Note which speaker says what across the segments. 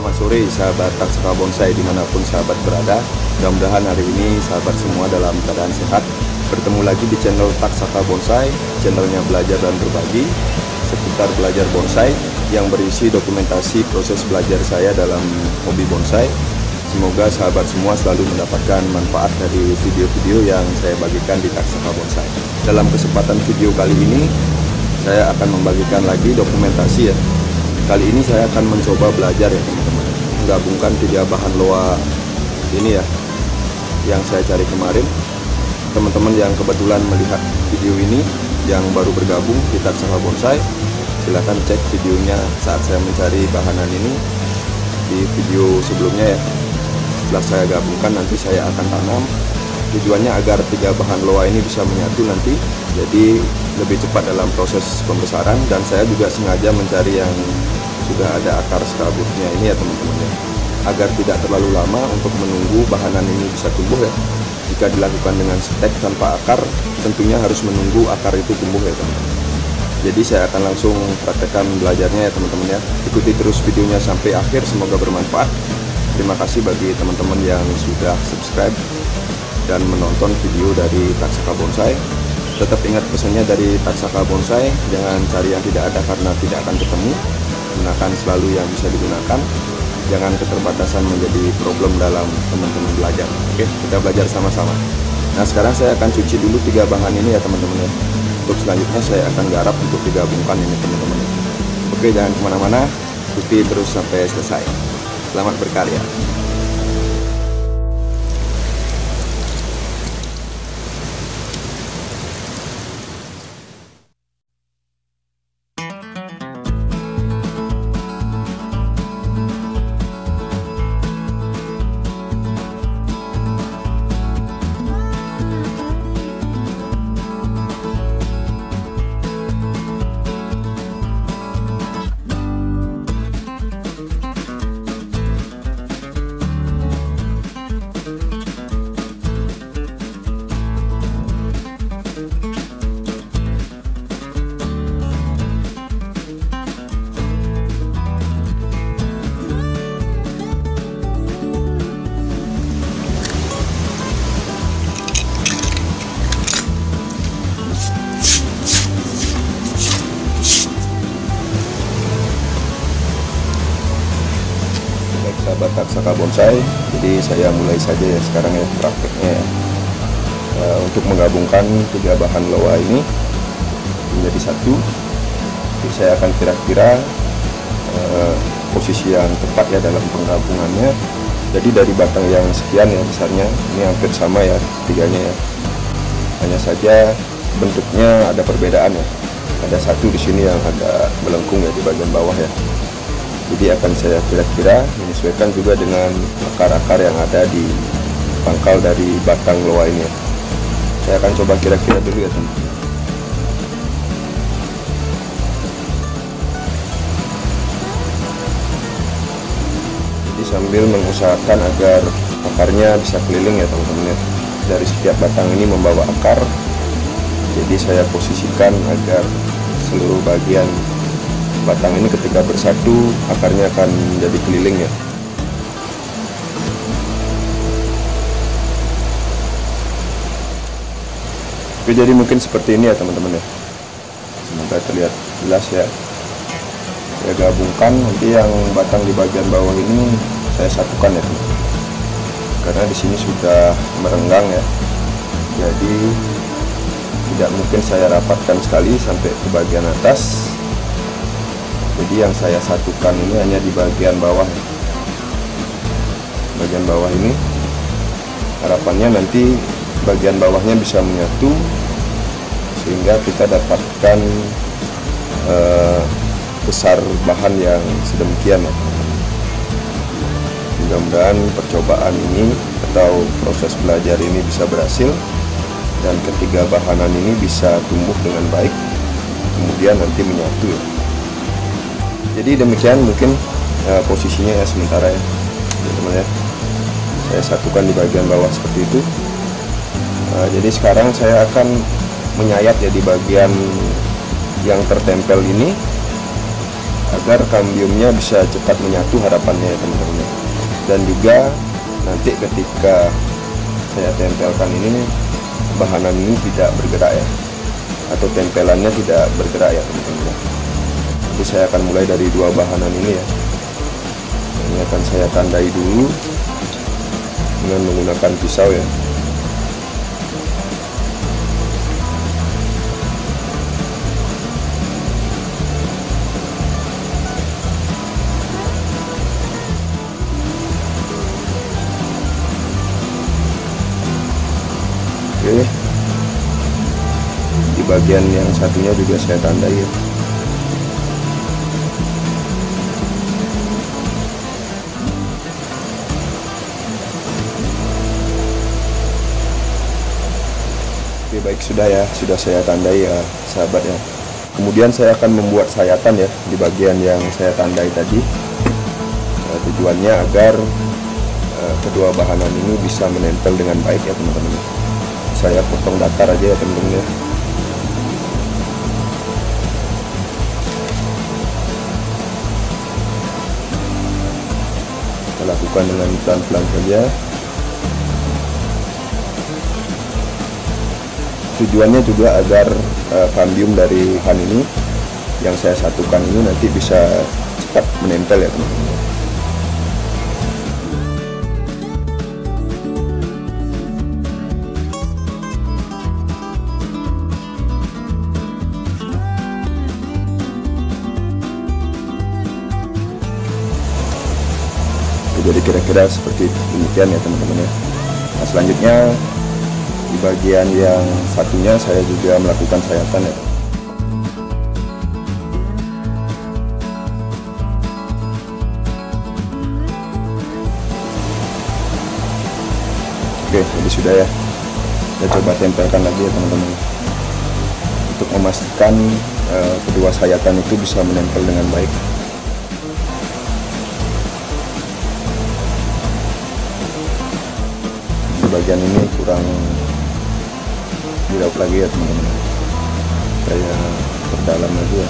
Speaker 1: Selamat sore sahabat Taksaka Bonsai dimanapun sahabat berada. Mudah-mudahan hari ini sahabat semua dalam keadaan sehat. Bertemu lagi di channel Taksaka Bonsai, channelnya belajar dan berbagi seputar belajar bonsai yang berisi dokumentasi proses belajar saya dalam hobi bonsai. Semoga sahabat semua selalu mendapatkan manfaat dari video-video yang saya bagikan di Taksaka Bonsai. Dalam kesempatan video kali ini saya akan membagikan lagi dokumentasi ya. Kali ini saya akan mencoba belajar ya teman-teman, menggabungkan 3 bahan loa ini ya yang saya cari kemarin. Teman-teman yang kebetulan melihat video ini yang baru bergabung di Taksaka Bonsai, silahkan cek videonya saat saya mencari bahanan ini di video sebelumnya ya. Setelah saya gabungkan nanti saya akan tanam. Tujuannya agar 3 bahan loa ini bisa menyatu nanti, jadi lebih cepat dalam proses pembesaran. Dan saya juga sengaja mencari yang sudah ada akar serabutnya ini ya teman-teman ya, agar tidak terlalu lama untuk menunggu bahanan ini bisa tumbuh ya. Jika dilakukan dengan stek tanpa akar, tentunya harus menunggu akar itu tumbuh ya teman-teman. Jadi saya akan langsung praktekkan belajarnya ya teman-teman ya. Ikuti terus videonya sampai akhir, semoga bermanfaat. Terima kasih bagi teman-teman yang sudah subscribe dan menonton video dari Taksaka Bonsai. Tetap ingat pesannya dari Taksaka Bonsai, jangan cari yang tidak ada karena tidak akan ketemu. Gunakan selalu yang bisa digunakan. Jangan keterbatasan menjadi problem dalam teman-teman belajar. Oke, kita belajar sama-sama. Nah, sekarang saya akan cuci dulu 3 bahan ini ya teman-teman ya. Untuk selanjutnya saya akan garap untuk digabungkan ini teman-teman. Oke, jangan kemana-mana, ikuti terus sampai selesai. Selamat berkarya. Sahabat Taksaka Bonsai, jadi saya mulai saja ya sekarang ya prakteknya ya. Untuk menggabungkan 3 bahan loa ini menjadi satu. Jadi saya akan kira-kira posisi yang tepat ya dalam penggabungannya. Jadi dari batang yang sekian ya besarnya, ini hampir sama ya tiganya ya. Hanya saja bentuknya ada perbedaan ya. Ada satu di sini yang agak melengkung ya di bagian bawah ya. Jadi akan saya kira-kira menyesuaikan juga dengan akar-akar yang ada di pangkal dari batang loa ini ya. Saya akan coba kira-kira dulu ya teman-teman. Jadi sambil mengusahakan agar akarnya bisa keliling ya teman-teman ya. Dari setiap batang ini membawa akar. Jadi saya posisikan agar seluruh bagian batang ini ketika bersatu akarnya akan menjadi keliling ya. Oke, jadi mungkin seperti ini ya teman-teman ya. Semoga terlihat jelas ya. Saya gabungkan, nanti yang batang di bagian bawah ini saya satukan ya teman-teman. Karena di sini sudah merenggang ya. Jadi tidak mungkin saya rapatkan sekali sampai ke bagian atas. Jadi yang saya satukan ini hanya di bagian bawah. Bagian bawah ini harapannya nanti bagian bawahnya bisa menyatu sehingga kita dapatkan besar bahan yang sedemikian ya. Mudah-mudahan percobaan ini atau proses belajar ini bisa berhasil dan ketiga bahanan ini bisa tumbuh dengan baik, kemudian nanti menyatu ya. Jadi demikian mungkin posisinya ya sementara ya teman-teman ya. Saya satukan di bagian bawah seperti itu. Jadi sekarang saya akan menyayat ya di bagian yang tertempel ini. agar kambiumnya bisa cepat menyatu harapannya ya teman-teman. Dan juga nanti ketika saya tempelkan ini, bahanan ini tidak bergerak ya, atau tempelannya tidak bergerak ya teman-teman. Jadi saya akan mulai dari dua bahanan ini ya. Ini akan saya tandai dulu dengan menggunakan pisau ya. Oke, di bagian yang satunya juga saya tandai ya. Oke, baik, sudah ya, sudah saya tandai ya sahabat ya. Kemudian saya akan membuat sayatan ya di bagian yang saya tandai tadi. Tujuannya agar kedua bahanan ini bisa menempel dengan baik ya teman-teman. Saya potong datar aja ya teman-teman ya. Kita lakukan dengan pelan-pelan saja. Tujuannya juga agar kambium dari bahan ini yang saya satukan ini nanti bisa cepat menempel ya teman-teman. Jadi kira-kira seperti demikian ya teman-teman ya. Nah, selanjutnya di bagian yang satunya saya juga melakukan sayatan ya. Oke, jadi sudah ya. Kita coba tempelkan lagi ya teman-teman, untuk memastikan kedua sayatan itu bisa menempel dengan baik. Bagian ini kurang diraup lagi ya teman-teman, saya perdalam lagi ya.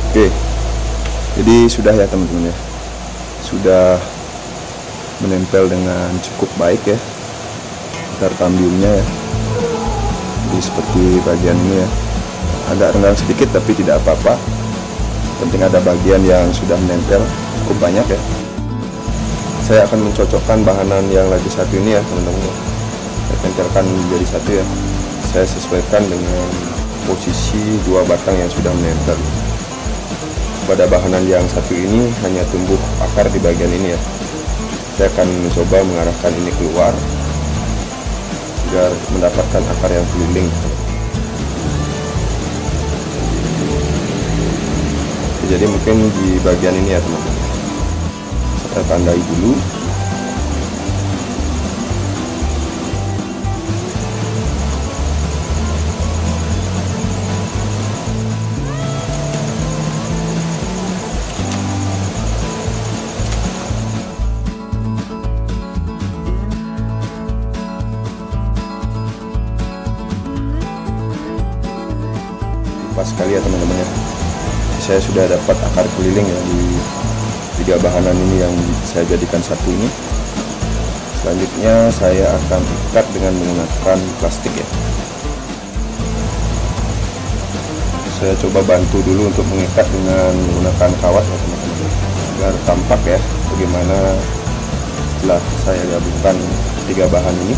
Speaker 1: Oke, jadi sudah ya teman-teman ya, sudah menempel dengan cukup baik ya antar kambiumnya ya. Jadi seperti bagian ini ya, agak renggang sedikit tapi tidak apa-apa, penting ada bagian yang sudah menempel cukup banyak ya. Saya akan mencocokkan bahanan yang lagi satu ini ya teman-teman, saya tempelkan menjadi satu ya. Saya sesuaikan dengan posisi dua batang yang sudah menempel. Pada bahanan yang satu ini hanya tumbuh akar di bagian ini ya. Saya akan mencoba mengarahkan ini keluar agar mendapatkan akar yang keliling. Jadi mungkin di bagian ini ya teman-teman, saya tandai dulu. Pas sekali ya teman-teman ya, saya sudah dapat akar keliling ya di tiga bahanan ini yang saya jadikan satu ini. Selanjutnya saya akan ikat dengan menggunakan plastik ya. Saya coba bantu dulu untuk mengikat dengan menggunakan kawat ya teman-teman, agar tampak ya bagaimana setelah saya gabungkan tiga bahan ini.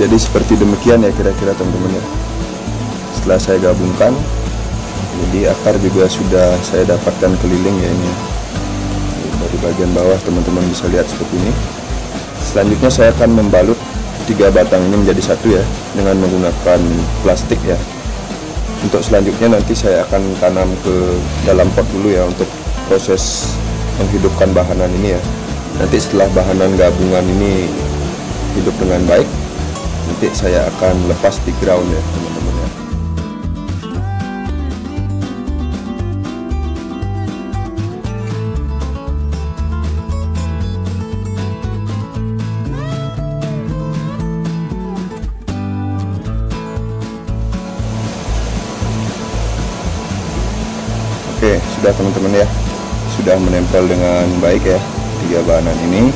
Speaker 1: Jadi seperti demikian ya kira-kira teman-teman ya. Setelah saya gabungkan, jadi akar juga sudah saya dapatkan keliling ya ini. Dari bagian bawah teman-teman bisa lihat seperti ini. Selanjutnya saya akan membalut 3 batang ini menjadi satu ya, dengan menggunakan plastik ya. Untuk selanjutnya nanti saya akan tanam ke dalam pot dulu ya, untuk proses menghidupkan bahanan ini ya. Nanti setelah bahanan gabungan ini hidup dengan baik, nanti saya akan lepas di ground ya teman-teman ya. Oke, sudah teman-teman ya, sudah menempel dengan baik ya 3 bahanan ini.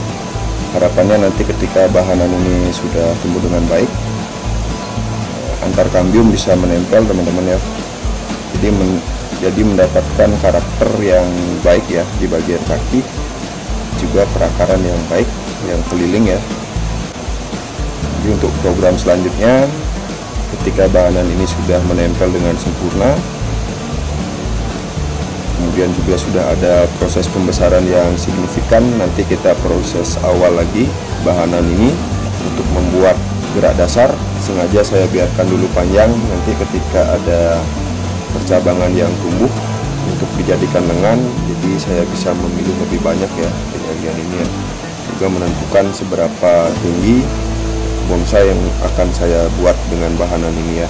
Speaker 1: Harapannya nanti ketika bahanan ini sudah tumbuh dengan baik, antar kambium bisa menempel teman-teman ya. Jadi mendapatkan karakter yang baik ya di bagian kaki, juga perakaran yang baik, yang keliling ya. Jadi untuk program selanjutnya, ketika bahanan ini sudah menempel dengan sempurna, kemudian juga sudah ada proses pembesaran yang signifikan, nanti kita proses awal lagi bahanan ini untuk membuat gerak dasar. Sengaja saya biarkan dulu panjang, nanti ketika ada percabangan yang tumbuh untuk dijadikan lengan, jadi saya bisa memilih lebih banyak ya di bagian ini ya. Juga menentukan seberapa tinggi bonsai yang akan saya buat dengan bahanan ini ya.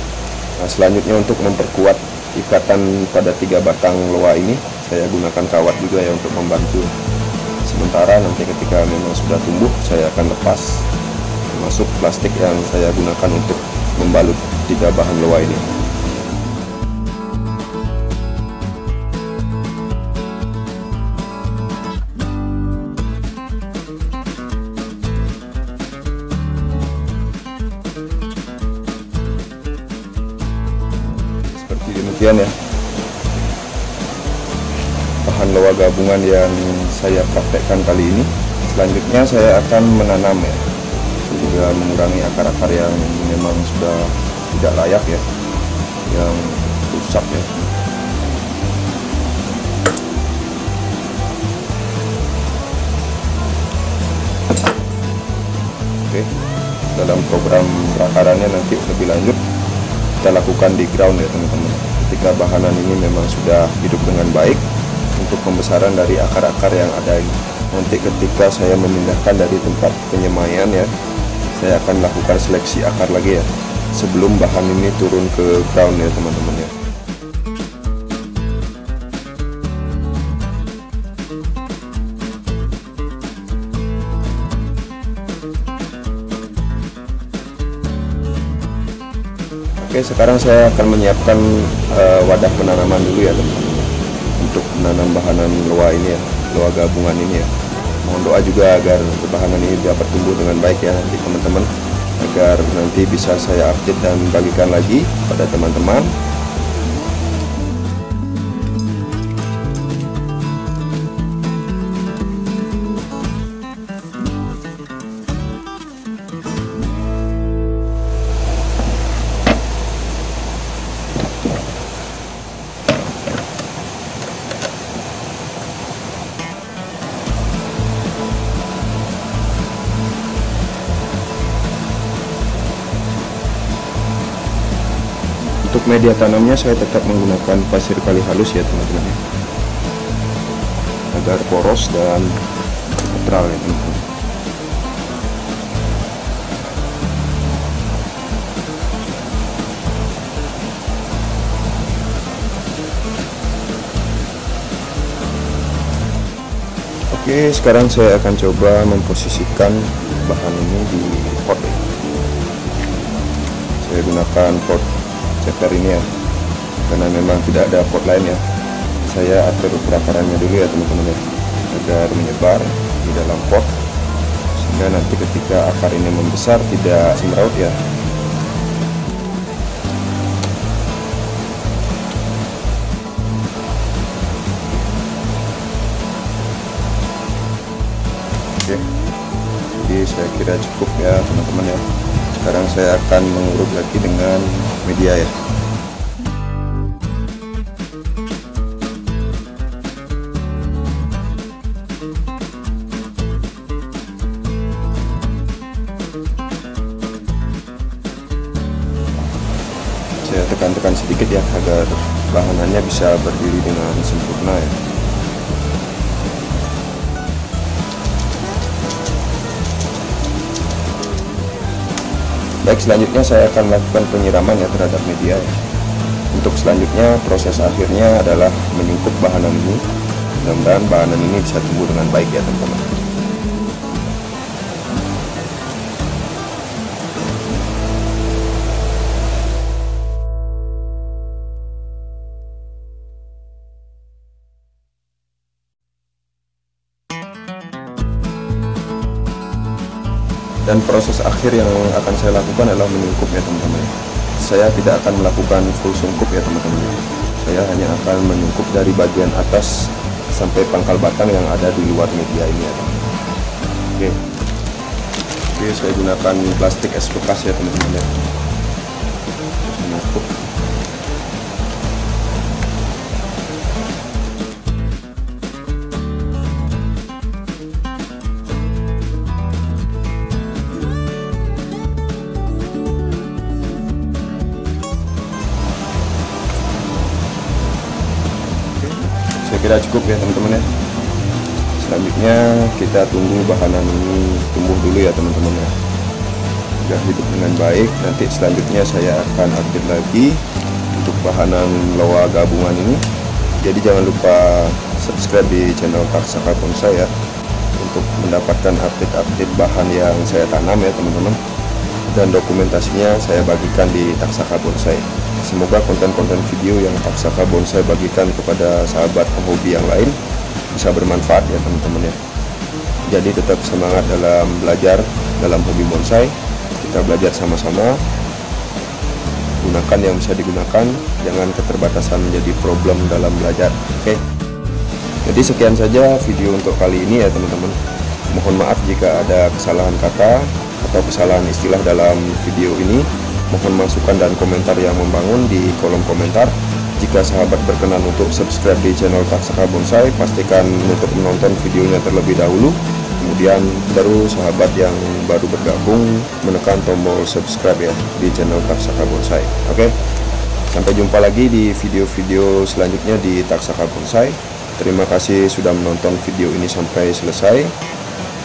Speaker 1: Nah, selanjutnya untuk memperkuat ikatan pada 3 batang loa ini, saya gunakan kawat juga ya untuk membantu. Sementara nanti ketika memang sudah tumbuh, saya akan lepas, termasuk plastik yang saya gunakan untuk membalut 3 bahan loa ini. Demikian ya bahan loa gabungan yang saya praktekkan kali ini. Selanjutnya saya akan menanam ya, juga mengurangi akar-akar yang memang sudah tidak layak ya, yang rusak ya. Oke, dalam program perakarannya nanti lebih lanjut kita lakukan di ground ya teman-teman. Ketika bahanan ini memang sudah hidup dengan baik, untuk pembesaran dari akar-akar yang ada ini, nanti ketika saya memindahkan dari tempat penyemaian ya, saya akan lakukan seleksi akar lagi ya, sebelum bahan ini turun ke ground ya teman-teman ya. Oke, sekarang saya akan menyiapkan wadah penanaman dulu ya teman-teman, untuk menanam bahanan loa ini ya, loa gabungan ini ya. Mohon doa juga agar bahanan ini dapat tumbuh dengan baik ya nanti teman-teman, agar nanti bisa saya update dan bagikan lagi pada teman-teman. Untuk media tanamnya saya tetap menggunakan pasir kali halus ya teman-teman ya, agar poros dan netral ya teman-teman. Oke, sekarang saya akan coba memposisikan bahan ini di pot ya. Saya gunakan pot ceper ini ya, karena memang tidak ada pot lain ya. Saya atur perakarannya dulu ya teman-teman ya, agar menyebar di dalam pot, sehingga nanti ketika akar ini membesar tidak semeraut ya. Oke, jadi saya kira cukup ya teman-teman ya. Sekarang saya akan mengurut lagi dengan media ya. Saya tekan-tekan sedikit ya agar bahanannya bisa berdiri dengan sempurna ya. Baik, selanjutnya saya akan melakukan penyiraman ya terhadap media ya. Untuk selanjutnya proses akhirnya adalah menyungkup bahanan ini. Mudah-mudahan bahanan ini bisa tumbuh dengan baik ya teman-teman. Dan proses akhir yang akan saya lakukan adalah menyungkup ya teman-teman. Saya tidak akan melakukan full sungkup ya teman-teman. Saya hanya akan menyungkup dari bagian atas sampai pangkal batang yang ada di luar media ini ya teman-teman. Oke, saya gunakan plastik es bekas ya teman-teman ya. Menyungkup. Saya kira cukup ya teman-teman ya. Selanjutnya kita tunggu bahanan ini tumbuh dulu ya teman-teman ya. Sudah hidup dengan baik. Nanti selanjutnya saya akan update lagi untuk bahanan loa gabungan ini. Jadi jangan lupa subscribe di channel Taksaka Bonsai ya, untuk mendapatkan update-update bahan yang saya tanam ya teman-teman. Dan dokumentasinya saya bagikan di Taksaka Bonsai. Semoga konten-konten video yang Taksaka Bonsai bagikan kepada sahabat penghobi yang lain bisa bermanfaat ya teman-teman ya. Jadi tetap semangat dalam belajar dalam hobi bonsai. Kita belajar sama-sama. Gunakan yang bisa digunakan, jangan keterbatasan menjadi problem dalam belajar. Oke. Jadi sekian saja video untuk kali ini ya teman-teman. Mohon maaf jika ada kesalahan kata atau kesalahan istilah dalam video ini. Mohon masukan dan komentar yang membangun di kolom komentar. Jika sahabat berkenan untuk subscribe di channel Taksaka Bonsai, pastikan untuk menonton videonya terlebih dahulu. Kemudian baru sahabat yang baru bergabung menekan tombol subscribe ya di channel Taksaka Bonsai. Oke, sampai jumpa lagi di video-video selanjutnya di Taksaka Bonsai. Terima kasih sudah menonton video ini sampai selesai.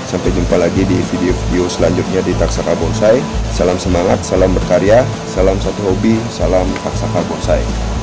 Speaker 1: Sampai jumpa lagi di video-video selanjutnya di Taksaka Bonsai. Salam semangat, salam berkarya, salam satu hobi, salam Taksaka Bonsai.